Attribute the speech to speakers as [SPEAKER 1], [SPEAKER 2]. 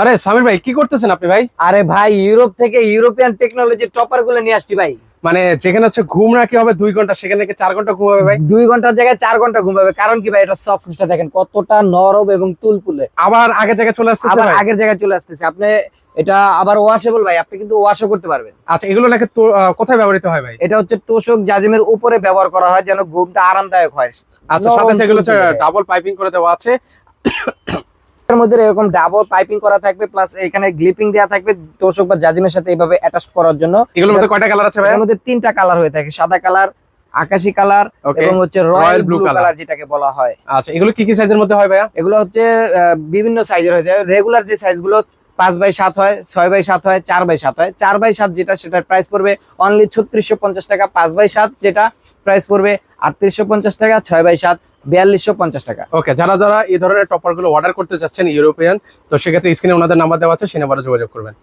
[SPEAKER 1] আরে সামির ভাই কি করতেছেন আপনি ভাই?
[SPEAKER 2] আরে ভাই ইউরোপ থেকে ইউরোপিয়ান টেকনোলজি টপার গুলো নিয়ে আসছি ভাই।
[SPEAKER 1] মানে যেখানে হচ্ছে ঘুম নাকি হবে 2 ঘন্টা, সেখানে নাকি 4 ঘন্টা ঘুম হবে ভাই।
[SPEAKER 2] 2 ঘন্টার জায়গায় 4 ঘন্টা ঘুমাবে, কারণ কি ভাই এটা সফটটা দেখেন কতটা নরম এবং তুলতুলে।
[SPEAKER 1] আবার আগের জায়গায় চলে আসতেছে
[SPEAKER 2] আবার
[SPEAKER 1] ভাই।
[SPEAKER 2] আগের জায়গায় চলে আসতেছে। আপনি এটা আবার ওয়াশেবল ভাই, আপনি কিন্তু ওয়াশও করতে পারবেন।
[SPEAKER 1] আচ্ছা, এগুলো নাকি তো কোথায় ব্যবহৃত হয় ভাই?
[SPEAKER 2] এটা হচ্ছে তোশক জাজিমের উপরে ব্যবহার করা হয় যেন ঘুমটা আরামদায়ক হয়।
[SPEAKER 1] আচ্ছা,
[SPEAKER 2] নরম
[SPEAKER 1] সাথে সেগুলো হচ্ছে
[SPEAKER 2] তুলতুলে।
[SPEAKER 1] ডাবল পাইপিং করে দেওয়া আছে।
[SPEAKER 2] এর মধ্যে এরকম ডাবল পাইপিং করা থাকবে, প্লাস এখানে গ্লিপিং দেওয়া থাকবে তোশক বা জাজিমের সাথে এইভাবে অ্যাটাচ করার জন্য।
[SPEAKER 1] এগুলোর মধ্যে কয়টা কালার আছে ভাই?
[SPEAKER 2] এর মধ্যে 3টা কালার হয়ে থাকে, সাদা কালার, আকাশি কালার
[SPEAKER 1] Okay.
[SPEAKER 2] এবং হচ্ছে
[SPEAKER 1] royal
[SPEAKER 2] royal
[SPEAKER 1] blue
[SPEAKER 2] blue
[SPEAKER 1] colour.
[SPEAKER 2] Colour যেটাকে বলা হয়।
[SPEAKER 1] আচ্ছা, এগুলো কি কি সাইজের মধ্যে হয় ভাইয়া?
[SPEAKER 2] এগুলো হচ্ছে বিভিন্ন সাইজের হয়ে যায়। রেগুলার যে সাইজগুলো 5x7 হয়, 6x7 হয়, 4x7 হয়। 4x7 যেটা সেটার প্রাইস পড়বে অনলি 3650 টাকা। 5x7 যেটা প্রাইস পড়বে 3850 টাকা। 6x7 4250 টাকা।
[SPEAKER 1] ওকে, যারা যারা এই ধরনের টপার গুলো অর্ডার করতে চাচ্ছেন ইউরোপিয়ান, তো সেক্ষেত্রে স্ক্রিনে ওনাদের নাম্বার দেওয়া আছে, সেই নাম্বারে যোগাযোগ করবেন।